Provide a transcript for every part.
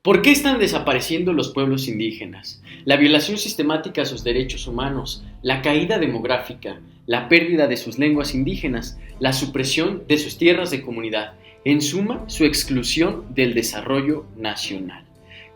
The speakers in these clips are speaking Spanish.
¿Por qué están desapareciendo los pueblos indígenas? La violación sistemática a sus derechos humanos, la caída demográfica, la pérdida de sus lenguas indígenas, la supresión de sus tierras de comunidad, en suma, su exclusión del desarrollo nacional.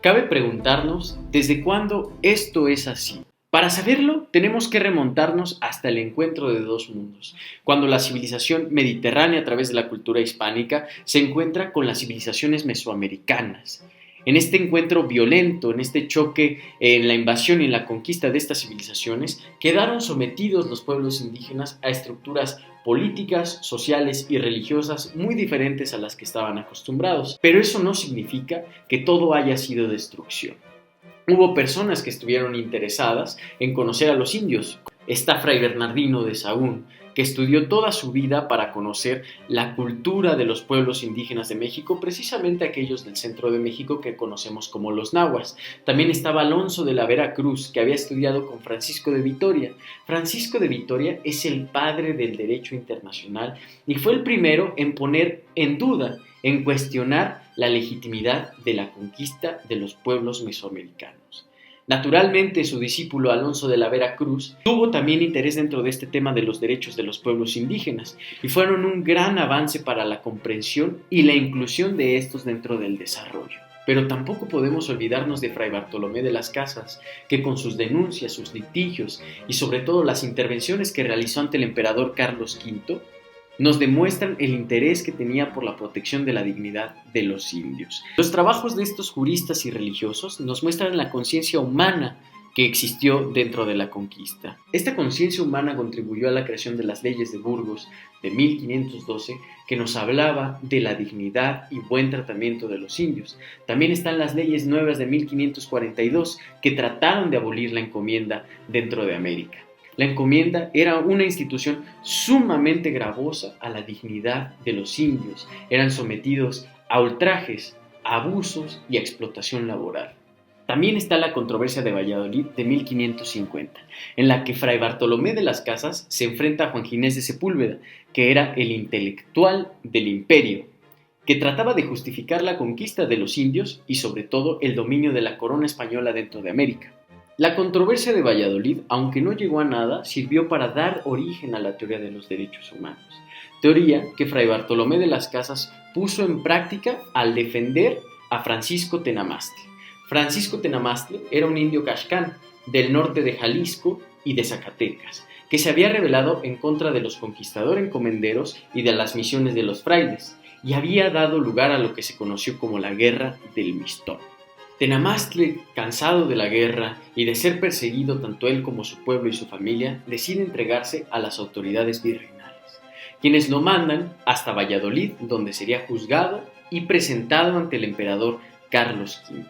Cabe preguntarnos desde cuándo esto es así. Para saberlo, tenemos que remontarnos hasta el encuentro de dos mundos, cuando la civilización mediterránea a través de la cultura hispánica se encuentra con las civilizaciones mesoamericanas. En este encuentro violento, en este choque, en la invasión y en la conquista de estas civilizaciones, quedaron sometidos los pueblos indígenas a estructuras políticas, sociales y religiosas muy diferentes a las que estaban acostumbrados. Pero eso no significa que todo haya sido destrucción. Hubo personas que estuvieron interesadas en conocer a los indios. Está Fray Bernardino de Sahagún, que estudió toda su vida para conocer la cultura de los pueblos indígenas de México, precisamente aquellos del centro de México que conocemos como los nahuas. También estaba Alonso de la Vera Cruz, que había estudiado con Francisco de Vitoria. Francisco de Vitoria es el padre del derecho internacional y fue el primero en poner en duda, en cuestionar la legitimidad de la conquista de los pueblos mesoamericanos. Naturalmente, su discípulo Alonso de la Vera Cruz tuvo también interés dentro de este tema de los derechos de los pueblos indígenas y fueron un gran avance para la comprensión y la inclusión de estos dentro del desarrollo. Pero tampoco podemos olvidarnos de Fray Bartolomé de las Casas, que con sus denuncias, sus litigios y sobre todo las intervenciones que realizó ante el emperador Carlos V, nos demuestran el interés que tenía por la protección de la dignidad de los indios. Los trabajos de estos juristas y religiosos nos muestran la conciencia humana que existió dentro de la conquista. Esta conciencia humana contribuyó a la creación de las leyes de Burgos de 1512, que nos hablaba de la dignidad y buen tratamiento de los indios. También están las leyes nuevas de 1542, que trataron de abolir la encomienda dentro de América. La encomienda era una institución sumamente gravosa a la dignidad de los indios. Eran sometidos a ultrajes, a abusos y a explotación laboral. También está la controversia de Valladolid de 1550, en la que Fray Bartolomé de las Casas se enfrenta a Juan Ginés de Sepúlveda, que era el intelectual del imperio, que trataba de justificar la conquista de los indios y sobre todo el dominio de la corona española dentro de América. La controversia de Valladolid, aunque no llegó a nada, sirvió para dar origen a la teoría de los derechos humanos. Teoría que Fray Bartolomé de las Casas puso en práctica al defender a Francisco Tenamastl. Francisco Tenamastl era un indio caxcán del norte de Jalisco y de Zacatecas, que se había rebelado en contra de los conquistadores encomenderos y de las misiones de los frailes, y había dado lugar a lo que se conoció como la Guerra del Mistón. Tenamastl, cansado de la guerra y de ser perseguido tanto él como su pueblo y su familia, decide entregarse a las autoridades virreinales, quienes lo mandan hasta Valladolid, donde sería juzgado y presentado ante el emperador Carlos V.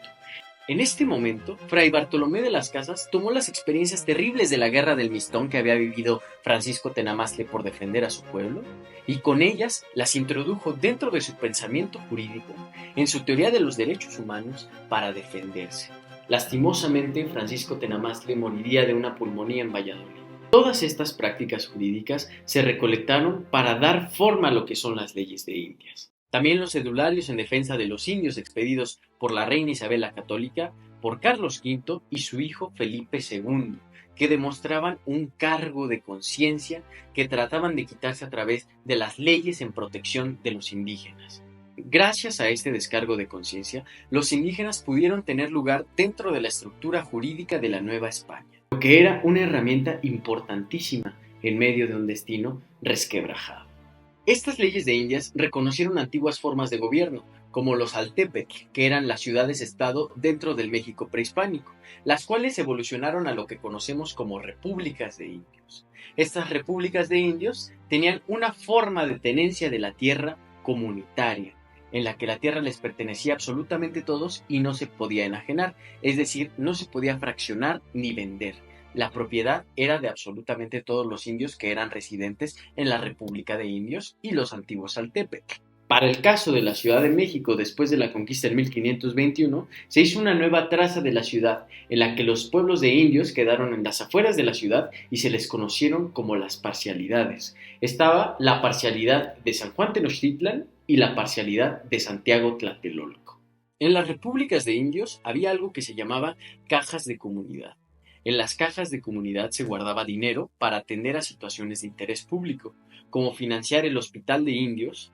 En este momento, Fray Bartolomé de las Casas tomó las experiencias terribles de la Guerra del Mistón que había vivido Francisco Tenamastl por defender a su pueblo, y con ellas las introdujo dentro de su pensamiento jurídico, en su teoría de los derechos humanos, para defenderse. Lastimosamente, Francisco Tenamastl moriría de una pulmonía en Valladolid. Todas estas prácticas jurídicas se recolectaron para dar forma a lo que son las leyes de Indias. También los cedularios en defensa de los indios expedidos por la reina Isabel la Católica, por Carlos V y su hijo Felipe II, que demostraban un cargo de conciencia que trataban de quitarse a través de las leyes en protección de los indígenas. Gracias a este descargo de conciencia, los indígenas pudieron tener lugar dentro de la estructura jurídica de la Nueva España, lo que era una herramienta importantísima en medio de un destino resquebrajado. Estas leyes de Indias reconocieron antiguas formas de gobierno, como los Altepetl, que eran las ciudades-estado dentro del México prehispánico, las cuales evolucionaron a lo que conocemos como repúblicas de indios. Estas repúblicas de indios tenían una forma de tenencia de la tierra comunitaria, en la que la tierra les pertenecía absolutamente a todos y no se podía enajenar, es decir, no se podía fraccionar ni vender. La propiedad era de absolutamente todos los indios que eran residentes en la República de Indios y los antiguos Altepetl. Para el caso de la Ciudad de México, después de la conquista en 1521, se hizo una nueva traza de la ciudad, en la que los pueblos de indios quedaron en las afueras de la ciudad y se les conocieron como las parcialidades. Estaba la parcialidad de San Juan Tenochtitlan y la parcialidad de Santiago Tlatelolco. En las repúblicas de indios había algo que se llamaba cajas de comunidad. En las cajas de comunidad se guardaba dinero para atender a situaciones de interés público, como financiar el hospital de indios,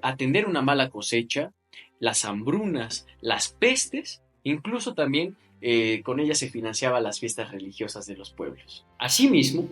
atender una mala cosecha, las hambrunas, las pestes, incluso también con ellas se financiaban las fiestas religiosas de los pueblos. Asimismo,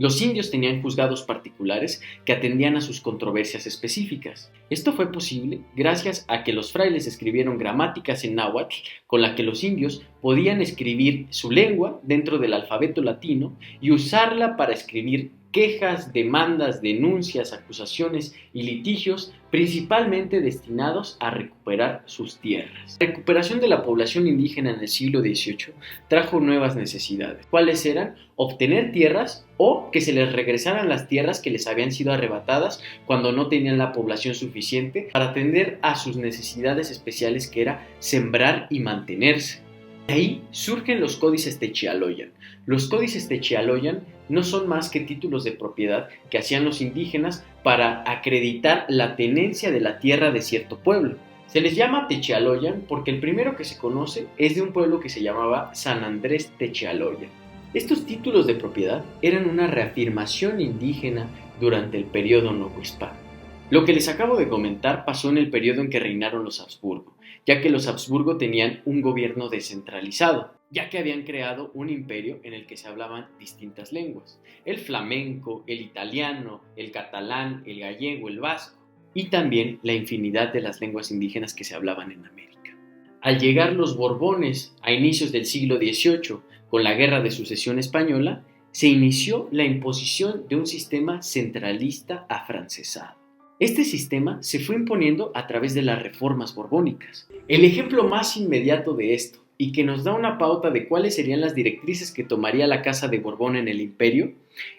los indios tenían juzgados particulares que atendían a sus controversias específicas. Esto fue posible gracias a que los frailes escribieron gramáticas en náhuatl con la que los indios podían escribir su lengua dentro del alfabeto latino y usarla para escribir quejas, demandas, denuncias, acusaciones y litigios principalmente destinados a recuperar sus tierras. La recuperación de la población indígena en el siglo XVIII trajo nuevas necesidades. ¿Cuáles eran? Obtener tierras o que se les regresaran las tierras que les habían sido arrebatadas cuando no tenían la población suficiente para atender a sus necesidades especiales, que era sembrar y mantenerse. De ahí surgen los códices Techialoyan. Los códices Techialoyan no son más que títulos de propiedad que hacían los indígenas para acreditar la tenencia de la tierra de cierto pueblo. Se les llama Techialoyan porque el primero que se conoce es de un pueblo que se llamaba San Andrés Techialoyan. Estos títulos de propiedad eran una reafirmación indígena durante el periodo novohispano. Lo que les acabo de comentar pasó en el periodo en que reinaron los Habsburgo, ya que los Habsburgo tenían un gobierno descentralizado, ya que habían creado un imperio en el que se hablaban distintas lenguas: el flamenco, el italiano, el catalán, el gallego, el vasco, y también la infinidad de las lenguas indígenas que se hablaban en América. Al llegar los Borbones a inicios del siglo XVIII, con la Guerra de Sucesión Española, se inició la imposición de un sistema centralista afrancesado. Este sistema se fue imponiendo a través de las reformas borbónicas. El ejemplo más inmediato de esto, y que nos da una pauta de cuáles serían las directrices que tomaría la Casa de Borbón en el imperio,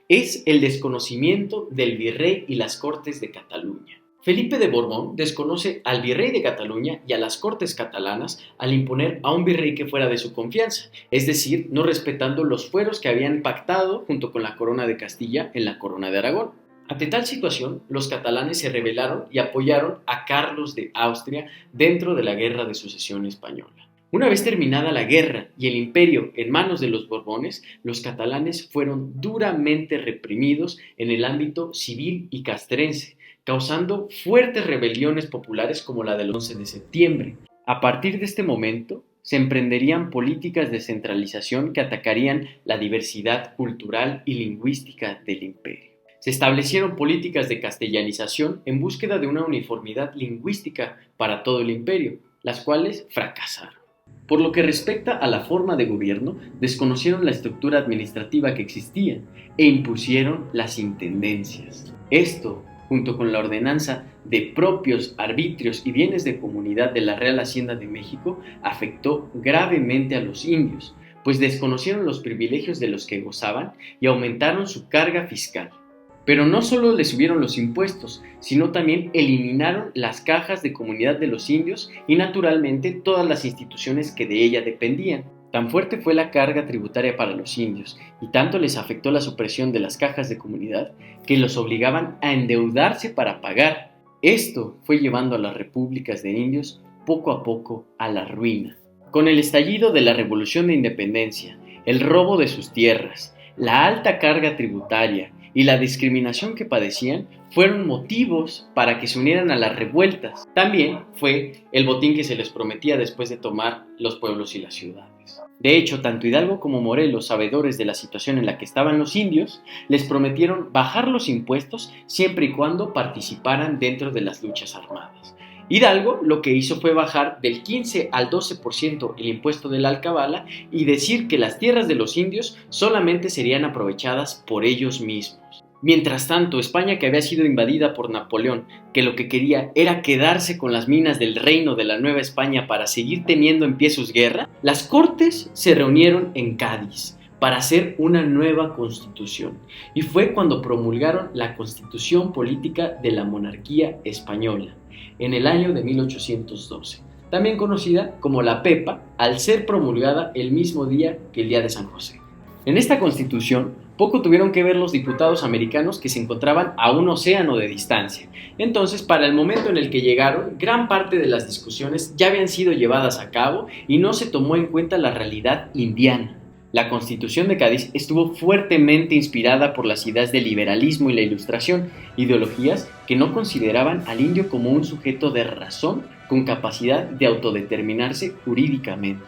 es el desconocimiento del virrey y las Cortes de Cataluña. Felipe de Borbón desconoce al virrey de Cataluña y a las Cortes catalanas al imponer a un virrey que fuera de su confianza, es decir, no respetando los fueros que habían pactado junto con la Corona de Castilla en la Corona de Aragón. Ante tal situación, los catalanes se rebelaron y apoyaron a Carlos de Austria dentro de la Guerra de Sucesión Española. Una vez terminada la guerra y el imperio en manos de los Borbones, los catalanes fueron duramente reprimidos en el ámbito civil y castrense, causando fuertes rebeliones populares como la del 11 de septiembre. A partir de este momento, se emprenderían políticas de centralización que atacarían la diversidad cultural y lingüística del imperio. Se establecieron políticas de castellanización en búsqueda de una uniformidad lingüística para todo el imperio, las cuales fracasaron. Por lo que respecta a la forma de gobierno, desconocieron la estructura administrativa que existía e impusieron las intendencias. Esto, junto con la ordenanza de propios arbitrios y bienes de comunidad de la Real Hacienda de México, afectó gravemente a los indios, pues desconocieron los privilegios de los que gozaban y aumentaron su carga fiscal. Pero no solo le subieron los impuestos, sino también eliminaron las cajas de comunidad de los indios y naturalmente todas las instituciones que de ella dependían. Tan fuerte fue la carga tributaria para los indios y tanto les afectó la supresión de las cajas de comunidad que los obligaban a endeudarse para pagar. Esto fue llevando a las repúblicas de indios poco a poco a la ruina. Con el estallido de la Revolución de Independencia, el robo de sus tierras, la alta carga tributaria y la discriminación que padecían fueron motivos para que se unieran a las revueltas. También fue el botín que se les prometía después de tomar los pueblos y las ciudades. De hecho, tanto Hidalgo como Morelos, sabedores de la situación en la que estaban los indios, les prometieron bajar los impuestos siempre y cuando participaran dentro de las luchas armadas. Hidalgo lo que hizo fue bajar del 15 al 12% el impuesto de la alcabala y decir que las tierras de los indios solamente serían aprovechadas por ellos mismos. Mientras tanto, España, que había sido invadida por Napoleón, que lo que quería era quedarse con las minas del reino de la Nueva España para seguir teniendo en pie sus guerras, las Cortes se reunieron en Cádiz para hacer una nueva constitución, y fue cuando promulgaron la Constitución Política de la Monarquía Española, en el año de 1812, también conocida como la PEPA, al ser promulgada el mismo día que el día de San José. En esta constitución Poco tuvieron que ver los diputados americanos que se encontraban a un océano de distancia. Entonces, para el momento en el que llegaron, gran parte de las discusiones ya habían sido llevadas a cabo y no se tomó en cuenta la realidad indiana. La Constitución de Cádiz estuvo fuertemente inspirada por las ideas del liberalismo y la Ilustración, ideologías que no consideraban al indio como un sujeto de razón con capacidad de autodeterminarse jurídicamente.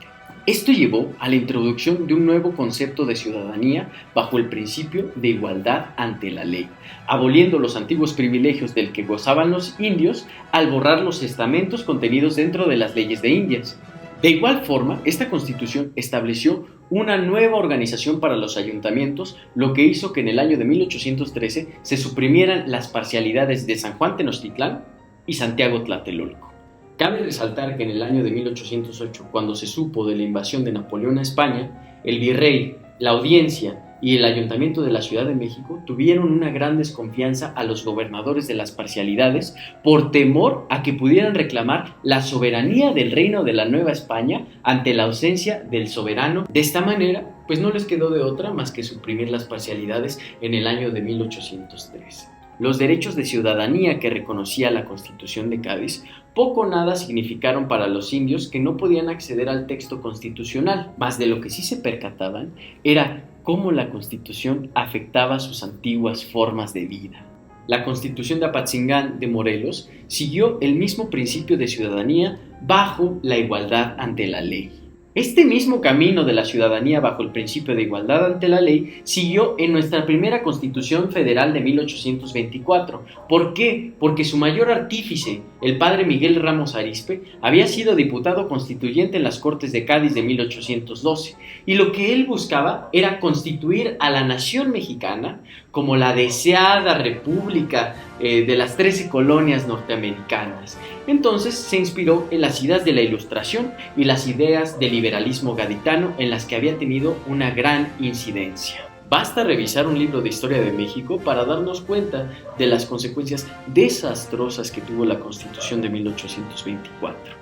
Esto llevó a la introducción de un nuevo concepto de ciudadanía bajo el principio de igualdad ante la ley, aboliendo los antiguos privilegios del que gozaban los indios al borrar los estamentos contenidos dentro de las leyes de Indias. De igual forma, esta constitución estableció una nueva organización para los ayuntamientos, lo que hizo que en el año de 1813 se suprimieran las parcialidades de San Juan Tenochtitlán y Santiago Tlatelolco. Cabe resaltar que en el año de 1808, cuando se supo de la invasión de Napoleón a España, el virrey, la audiencia y el Ayuntamiento de la Ciudad de México tuvieron una gran desconfianza a los gobernadores de las parcialidades por temor a que pudieran reclamar la soberanía del reino de la Nueva España ante la ausencia del soberano. De esta manera, pues no les quedó de otra más que suprimir las parcialidades en el año de 1813. Los derechos de ciudadanía que reconocía la Constitución de Cádiz poco o nada significaron para los indios que no podían acceder al texto constitucional, más de lo que sí se percataban era cómo la Constitución afectaba sus antiguas formas de vida. La Constitución de Apatzingán de Morelos siguió el mismo principio de ciudadanía bajo la igualdad ante la ley. Este mismo camino de la ciudadanía bajo el principio de igualdad ante la ley siguió en nuestra primera Constitución Federal de 1824. ¿Por qué? Porque su mayor artífice, el padre Miguel Ramos Arizpe, había sido diputado constituyente en las Cortes de Cádiz de 1812, y lo que él buscaba era constituir a la nación mexicana como la deseada república de las 13 colonias norteamericanas. Entonces se inspiró en las ideas de la Ilustración y las ideas del liberalismo gaditano en las que había tenido una gran incidencia. Basta revisar un libro de historia de México para darnos cuenta de las consecuencias desastrosas que tuvo la Constitución de 1824.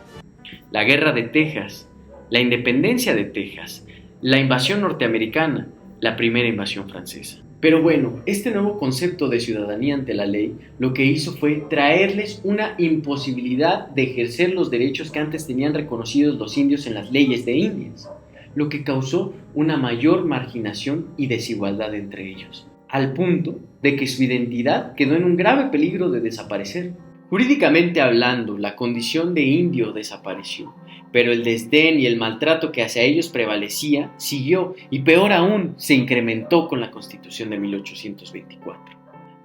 La Guerra de Texas, la independencia de Texas, la invasión norteamericana, la primera invasión francesa. Pero bueno, este nuevo concepto de ciudadanía ante la ley lo que hizo fue traerles una imposibilidad de ejercer los derechos que antes tenían reconocidos los indios en las leyes de Indias, lo que causó una mayor marginación y desigualdad entre ellos, al punto de que su identidad quedó en un grave peligro de desaparecer. Jurídicamente hablando, la condición de indio desapareció, pero el desdén y el maltrato que hacia ellos prevalecía siguió y peor aún se incrementó con la Constitución de 1824.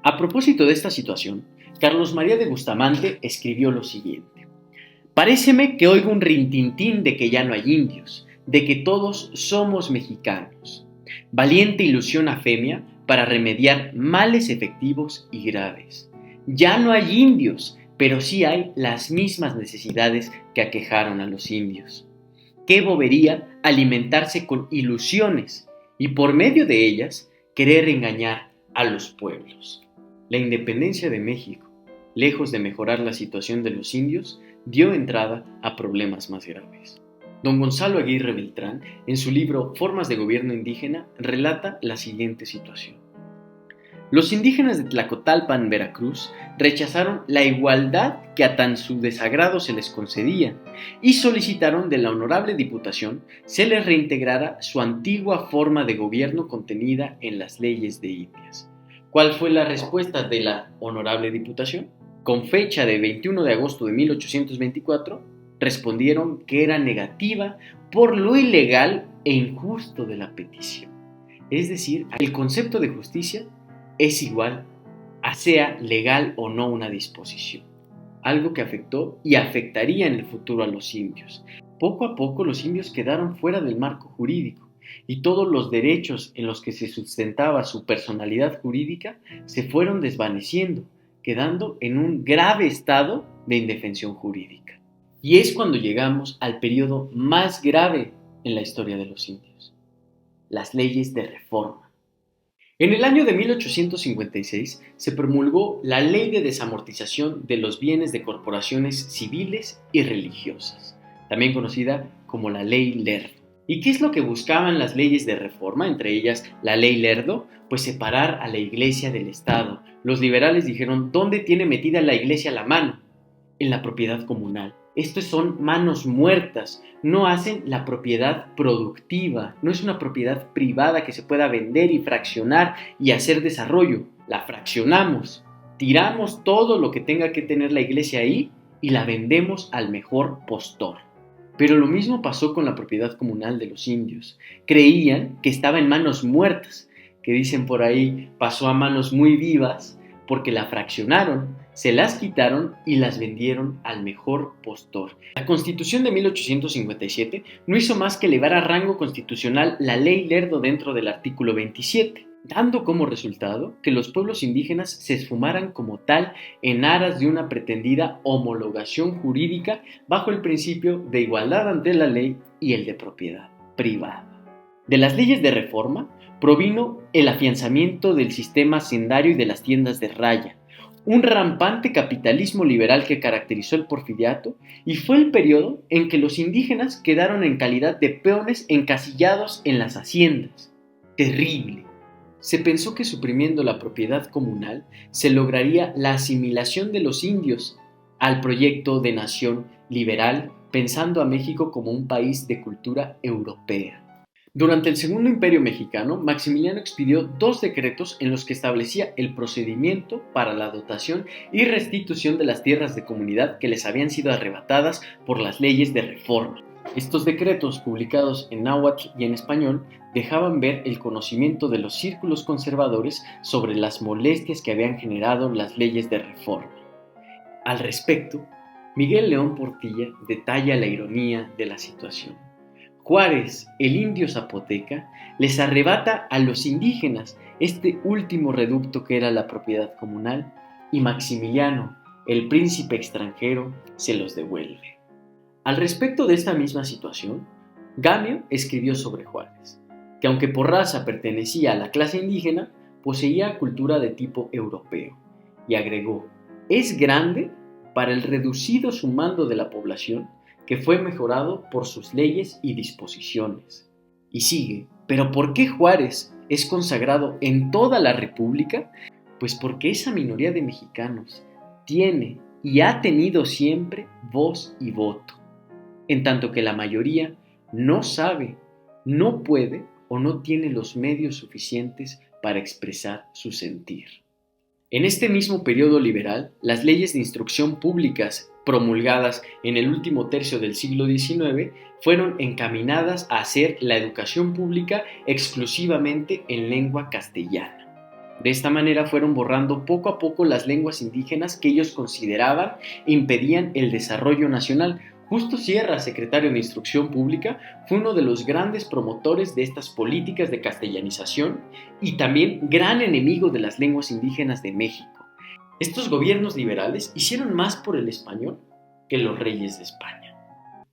A propósito de esta situación, Carlos María de Bustamante escribió lo siguiente: «Paréceme que oigo un rintintín de que ya no hay indios, de que todos somos mexicanos. Valiente ilusión afemia para remediar males efectivos y graves. Ya no hay indios, pero sí hay las mismas necesidades que aquejaron a los indios. Qué bobería alimentarse con ilusiones y por medio de ellas querer engañar a los pueblos». La independencia de México, lejos de mejorar la situación de los indios, dio entrada a problemas más graves. Don Gonzalo Aguirre Beltrán, en su libro Formas de Gobierno Indígena, relata la siguiente situación. Los indígenas de Tlacotalpan, Veracruz, rechazaron la igualdad que a tan su desagrado se les concedía y solicitaron de la Honorable Diputación se les reintegrara su antigua forma de gobierno contenida en las leyes de Indias. ¿Cuál fue la respuesta de la Honorable Diputación? Con fecha de 21 de agosto de 1824, respondieron que era negativa por lo ilegal e injusto de la petición. Es decir, el concepto de justicia es igual a sea legal o no una disposición, algo que afectó y afectaría en el futuro a los indios. Poco a poco los indios quedaron fuera del marco jurídico y todos los derechos en los que se sustentaba su personalidad jurídica se fueron desvaneciendo, quedando en un grave estado de indefensión jurídica. Y es cuando llegamos al periodo más grave en la historia de los indios: las leyes de reforma. En el año de 1856 se promulgó la Ley de Desamortización de los Bienes de Corporaciones Civiles y Religiosas, también conocida como la Ley Lerdo. ¿Y qué es lo que buscaban las leyes de reforma, entre ellas la ley Lerdo? Pues separar a la iglesia del Estado. Los liberales dijeron, ¿dónde tiene metida la iglesia la mano? En la propiedad comunal. Estos son manos muertas, no hacen la propiedad productiva, no es una propiedad privada que se pueda vender y fraccionar y hacer desarrollo. La fraccionamos, tiramos todo lo que tenga que tener la iglesia ahí y la vendemos al mejor postor. Pero lo mismo pasó con la propiedad comunal de los indios. Creían que estaba en manos muertas, que dicen por ahí pasó a manos muy vivas porque la fraccionaron, se las quitaron y las vendieron al mejor postor. La Constitución de 1857 no hizo más que elevar a rango constitucional la ley Lerdo dentro del artículo 27, dando como resultado que los pueblos indígenas se esfumaran como tal en aras de una pretendida homologación jurídica bajo el principio de igualdad ante la ley y el de propiedad privada. De las leyes de reforma provino el afianzamiento del sistema hacendario y de las tiendas de raya, un rampante capitalismo liberal que caracterizó el porfiriato y fue el periodo en que los indígenas quedaron en calidad de peones encasillados en las haciendas. Terrible. Se pensó que suprimiendo la propiedad comunal se lograría la asimilación de los indios al proyecto de nación liberal, pensando a México como un país de cultura europea. Durante el Segundo Imperio Mexicano, Maximiliano expidió 2 decretos en los que establecía el procedimiento para la dotación y restitución de las tierras de comunidad que les habían sido arrebatadas por las leyes de reforma. Estos decretos, publicados en náhuatl y en español, dejaban ver el conocimiento de los círculos conservadores sobre las molestias que habían generado las leyes de reforma. Al respecto, Miguel León Portilla detalla la ironía de la situación. Juárez, el indio zapoteca, les arrebata a los indígenas este último reducto que era la propiedad comunal y Maximiliano, el príncipe extranjero, se los devuelve. Al respecto de esta misma situación, Gamio escribió sobre Juárez, que aunque por raza pertenecía a la clase indígena, poseía cultura de tipo europeo, y agregó, es grande para el reducido sumando de la población que fue mejorado por sus leyes y disposiciones. Y sigue, ¿pero por qué Juárez es consagrado en toda la República? Pues porque esa minoría de mexicanos tiene y ha tenido siempre voz y voto, en tanto que la mayoría no sabe, no puede o no tiene los medios suficientes para expresar su sentir. En este mismo periodo liberal, las leyes de instrucción públicas promulgadas en el último tercio del siglo XIX fueron encaminadas a hacer la educación pública exclusivamente en lengua castellana. De esta manera fueron borrando poco a poco las lenguas indígenas que ellos consideraban impedían el desarrollo nacional. Justo Sierra, secretario de Instrucción Pública, fue uno de los grandes promotores de estas políticas de castellanización y también gran enemigo de las lenguas indígenas de México. Estos gobiernos liberales hicieron más por el español que los reyes de España.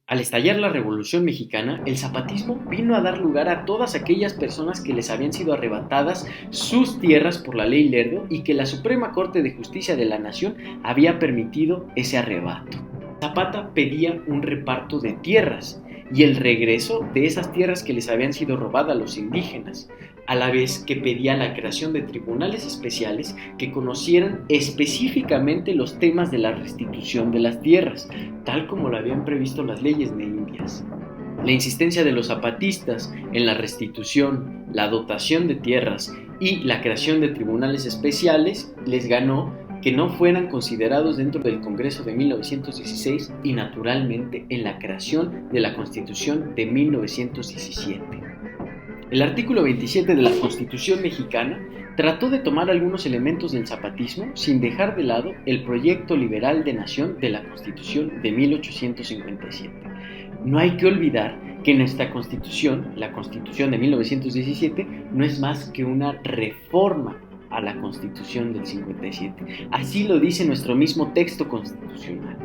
Al estallar la Revolución Mexicana, el zapatismo vino a dar lugar a todas aquellas personas que les habían sido arrebatadas sus tierras por la ley Lerdo y que la Suprema Corte de Justicia de la Nación había permitido ese arrebato. Zapata pedía un reparto de tierras y el regreso de esas tierras que les habían sido robadas a los indígenas, a la vez que pedía la creación de tribunales especiales que conocieran específicamente los temas de la restitución de las tierras, tal como lo habían previsto las leyes de Indias. La insistencia de los zapatistas en la restitución, la dotación de tierras y la creación de tribunales especiales les ganó que no fueran considerados dentro del Congreso de 1916 y naturalmente en la creación de la Constitución de 1917. El artículo 27 de la Constitución mexicana trató de tomar algunos elementos del zapatismo sin dejar de lado el proyecto liberal de nación de la Constitución de 1857. No hay que olvidar que nuestra Constitución, la Constitución de 1917, no es más que una reforma a la Constitución del 57. Así lo dice nuestro mismo texto constitucional.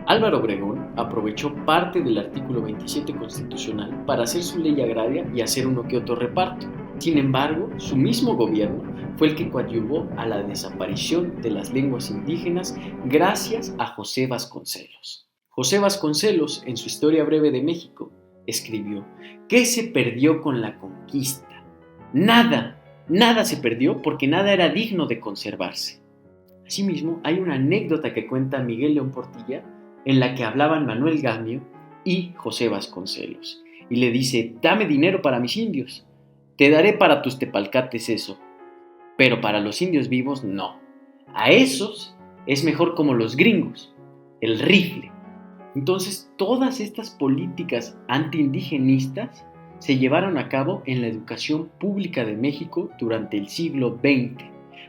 Álvaro Obregón aprovechó parte del artículo 27 constitucional para hacer su ley agraria y hacer uno que otro reparto. Sin embargo, su mismo gobierno fue el que coadyuvó a la desaparición de las lenguas indígenas gracias a José Vasconcelos. José Vasconcelos, en su Historia Breve de México, escribió. ¿Qué se perdió con la conquista? Nada, nada se perdió porque nada era digno de conservarse. Asimismo, hay una anécdota que cuenta Miguel León Portilla en la que hablaban Manuel Gamio y José Vasconcelos. Y le dice, dame dinero para mis indios, te daré para tus tepalcates eso, pero para los indios vivos no. A esos es mejor como los gringos, el rifle. Entonces, todas estas políticas antiindigenistas se llevaron a cabo en la educación pública de México durante el siglo XX,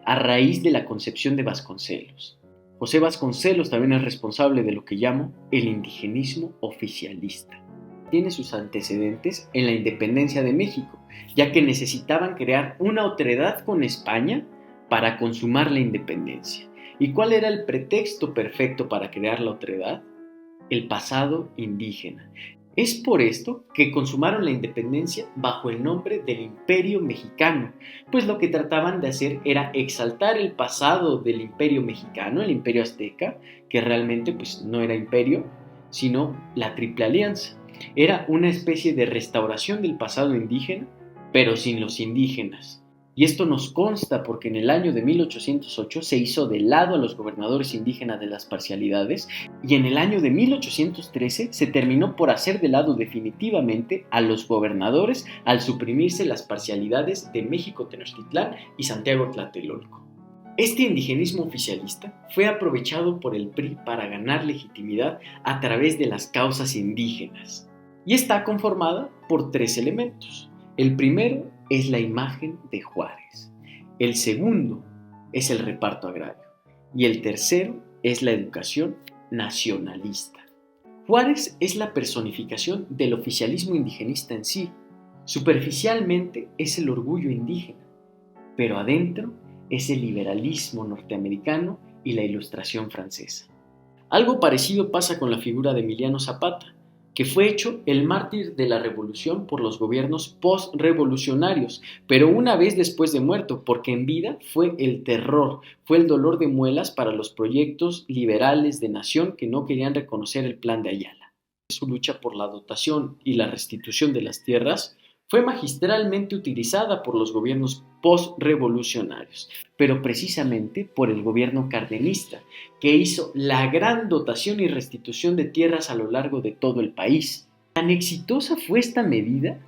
a raíz de la concepción de Vasconcelos. José Vasconcelos también es responsable de lo que llamo el indigenismo oficialista. Tiene sus antecedentes en la independencia de México, ya que necesitaban crear una otredad con España para consumar la independencia. ¿Y cuál era el pretexto perfecto para crear la otredad? El pasado indígena. Es por esto que consumaron la independencia bajo el nombre del Imperio Mexicano, pues lo que trataban de hacer era exaltar el pasado del Imperio Mexicano, el Imperio Azteca, que realmente pues no era imperio, sino la Triple Alianza. Era una especie de restauración del pasado indígena, pero sin los indígenas. Y esto nos consta porque en el año de 1808 se hizo de lado a los gobernadores indígenas de las parcialidades y en el año de 1813 se terminó por hacer de lado definitivamente a los gobernadores al suprimirse las parcialidades de México Tenochtitlán y Santiago Tlatelolco. Este indigenismo oficialista fue aprovechado por el PRI para ganar legitimidad a través de las causas indígenas y está conformada por 3 elementos. El primero es la imagen de Juárez, el segundo es el reparto agrario y el tercero es la educación nacionalista. Juárez es la personificación del oficialismo indigenista en sí. Superficialmente es el orgullo indígena, pero adentro es el liberalismo norteamericano y la ilustración francesa. Algo parecido pasa con la figura de Emiliano Zapata, que fue hecho el mártir de la revolución por los gobiernos post-revolucionarios, pero una vez después de muerto, porque en vida fue el terror, fue el dolor de muelas para los proyectos liberales de nación que no querían reconocer el Plan de Ayala. Su lucha por la dotación y la restitución de las tierras fue magistralmente utilizada por los gobiernos post-revolucionarios, pero precisamente por el gobierno cardenista, que hizo la gran dotación y restitución de tierras a lo largo de todo el país. Tan exitosa fue esta medida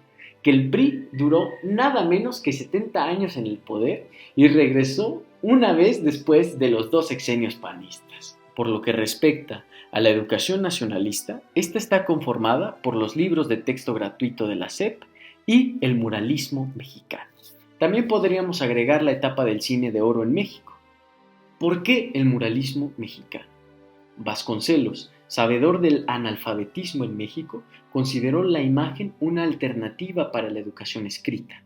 que el PRI duró nada menos que 70 años en el poder y regresó una vez después de los 2 sexenios panistas. Por lo que respecta a la educación nacionalista, esta está conformada por los libros de texto gratuito de la SEP y el muralismo mexicano. También podríamos agregar la etapa del cine de oro en México. ¿Por qué el muralismo mexicano? Vasconcelos, sabedor del analfabetismo en México, consideró la imagen una alternativa para la educación escrita.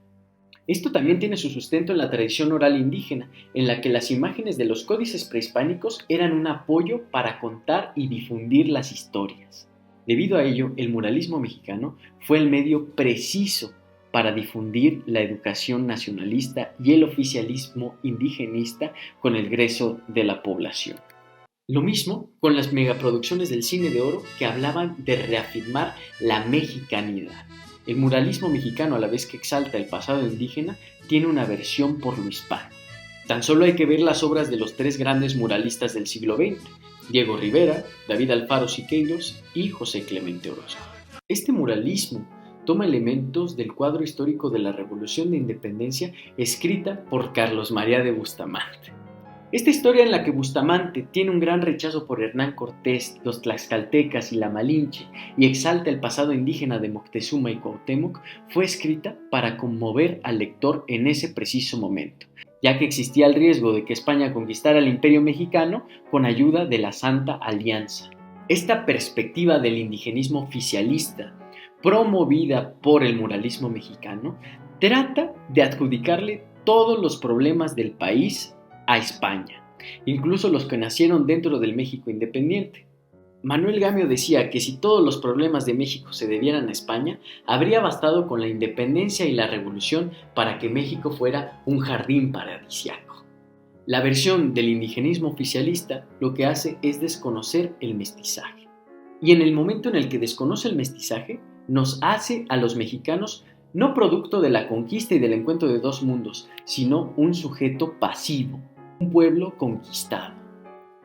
Esto también tiene su sustento en la tradición oral indígena, en la que las imágenes de los códices prehispánicos eran un apoyo para contar y difundir las historias. Debido a ello, el muralismo mexicano fue el medio preciso para difundir la educación nacionalista y el oficialismo indigenista con el grueso de la población. Lo mismo con las megaproducciones del cine de oro que hablaban de reafirmar la mexicanidad. El muralismo mexicano, a la vez que exalta el pasado indígena, tiene una versión por lo hispano. Tan solo hay que ver las obras de los 3 grandes muralistas del siglo XX, Diego Rivera, David Alfaro Siqueiros y José Clemente Orozco. Este muralismo toma elementos del cuadro histórico de la Revolución de Independencia escrita por Carlos María de Bustamante. Esta historia en la que Bustamante tiene un gran rechazo por Hernán Cortés, los tlaxcaltecas y la Malinche y exalta el pasado indígena de Moctezuma y Cuauhtémoc fue escrita para conmover al lector en ese preciso momento, ya que existía el riesgo de que España conquistara el Imperio Mexicano con ayuda de la Santa Alianza. Esta perspectiva del indigenismo oficialista, promovida por el muralismo mexicano, trata de adjudicarle todos los problemas del país a España, incluso los que nacieron dentro del México independiente. Manuel Gamio decía que si todos los problemas de México se debieran a España, habría bastado con la independencia y la revolución para que México fuera un jardín paradisíaco. La versión del indigenismo oficialista lo que hace es desconocer el mestizaje. Y en el momento en el que desconoce el mestizaje, nos hace a los mexicanos no producto de la conquista y del encuentro de dos mundos, sino un sujeto pasivo, un pueblo conquistado.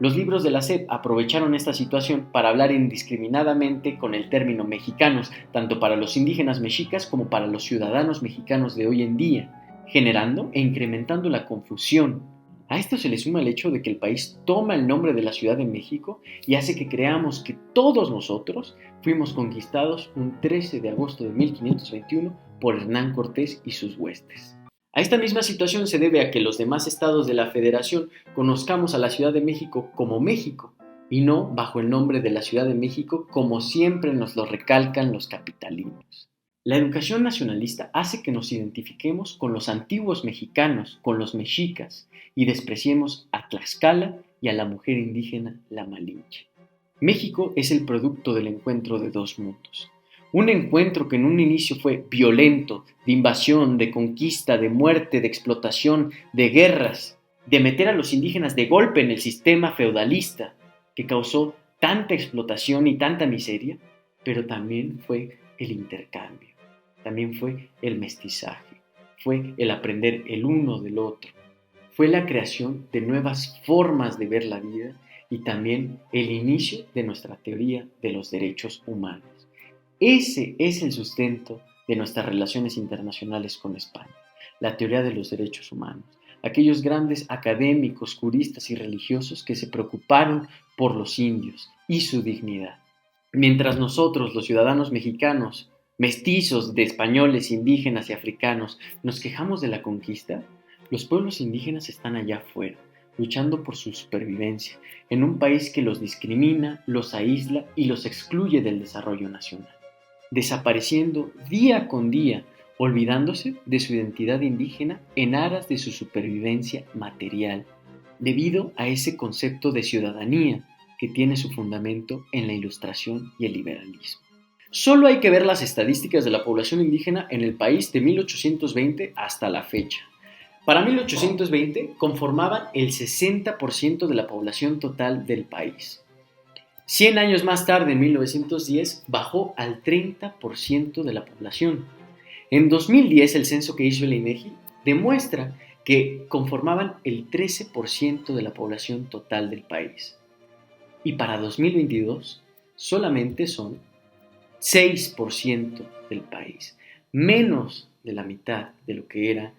Los libros de la SEP aprovecharon esta situación para hablar indiscriminadamente con el término mexicanos, tanto para los indígenas mexicas como para los ciudadanos mexicanos de hoy en día, generando e incrementando la confusión. A esto se le suma el hecho de que el país toma el nombre de la Ciudad de México y hace que creamos que todos nosotros fuimos conquistados un 13 de agosto de 1521 por Hernán Cortés y sus huestes. A esta misma situación se debe a que los demás estados de la Federación conozcamos a la Ciudad de México como México y no bajo el nombre de la Ciudad de México como siempre nos lo recalcan los capitalinos. La educación nacionalista hace que nos identifiquemos con los antiguos mexicanos, con los mexicas, y despreciemos a Tlaxcala y a la mujer indígena la Malinche. México es el producto del encuentro de dos mundos. Un encuentro que en un inicio fue violento, de invasión, de conquista, de muerte, de explotación, de guerras, de meter a los indígenas de golpe en el sistema feudalista que causó tanta explotación y tanta miseria, pero también fue el intercambio, también fue el mestizaje, fue el aprender el uno del otro, fue la creación de nuevas formas de ver la vida y también el inicio de nuestra teoría de los derechos humanos. Ese es el sustento de nuestras relaciones internacionales con España, la teoría de los derechos humanos. Aquellos grandes académicos, juristas y religiosos que se preocuparon por los indios y su dignidad. Mientras nosotros, los ciudadanos mexicanos, mestizos de españoles, indígenas y africanos, nos quejamos de la conquista, los pueblos indígenas están allá afuera, luchando por su supervivencia, en un país que los discrimina, los aísla y los excluye del desarrollo nacional, desapareciendo día con día, olvidándose de su identidad indígena en aras de su supervivencia material, debido a ese concepto de ciudadanía que tiene su fundamento en la Ilustración y el liberalismo. Solo hay que ver las estadísticas de la población indígena en el país de 1820 hasta la fecha. Para 1820 conformaban el 60% de la población total del país. 100 años más tarde, en 1910, bajó al 30% de la población. En 2010, el censo que hizo el INEGI demuestra que conformaban el 13% de la población total del país. Y para 2022, solamente son 6% del país, menos de la mitad de lo que era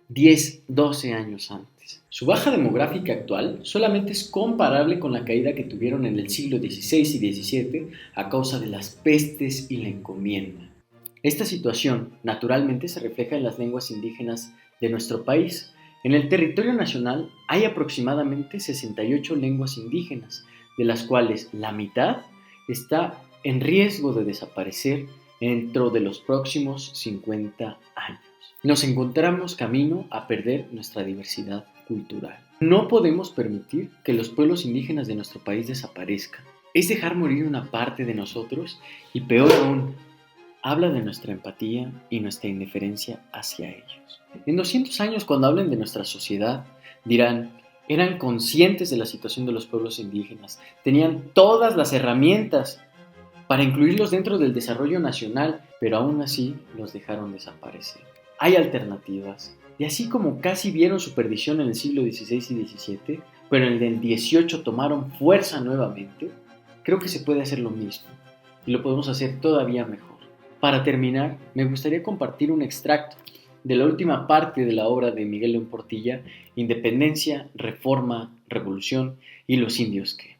10, 12 años antes. Su baja demográfica actual solamente es comparable con la caída que tuvieron en el siglo XVI y XVII a causa de las pestes y la encomienda. Esta situación naturalmente se refleja en las lenguas indígenas de nuestro país. En el territorio nacional hay aproximadamente 68 lenguas indígenas, de las cuales la mitad está en riesgo de desaparecer dentro de los próximos 50 años. Nos encontramos camino a perder nuestra diversidad cultural. No podemos permitir que los pueblos indígenas de nuestro país desaparezcan. Es dejar morir una parte de nosotros y, peor aún, habla de nuestra empatía y nuestra indiferencia hacia ellos. En 200 años, cuando hablen de nuestra sociedad, dirán: eran conscientes de la situación de los pueblos indígenas, tenían todas las herramientas para incluirlos dentro del desarrollo nacional, pero aún así los dejaron desaparecer. Hay alternativas, y así como casi vieron su perdición en el siglo XVI y XVII, pero en el XVIII tomaron fuerza nuevamente, creo que se puede hacer lo mismo, y lo podemos hacer todavía mejor. Para terminar, me gustaría compartir un extracto de la última parte de la obra de Miguel León Portilla, Independencia, Reforma, Revolución y los indios que.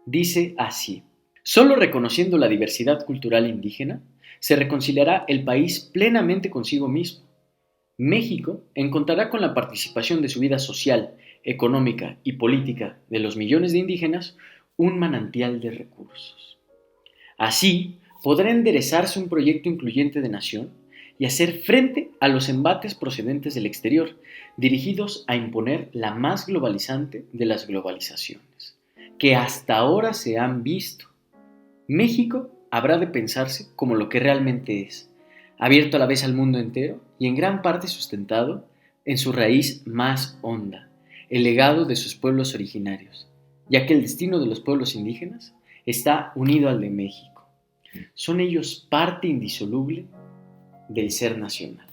Dice así: solo reconociendo la diversidad cultural indígena, se reconciliará el país plenamente consigo mismo. México encontrará con la participación de su vida social, económica y política de los millones de indígenas un manantial de recursos. Así, podrá enderezarse un proyecto incluyente de nación y hacer frente a los embates procedentes del exterior, dirigidos a imponer la más globalizante de las globalizaciones, que hasta ahora se han visto. México habrá de pensarse como lo que realmente es, abierto a la vez al mundo entero y en gran parte sustentado en su raíz más honda, el legado de sus pueblos originarios, ya que el destino de los pueblos indígenas está unido al de México. son ellos parte indisoluble del ser nacional.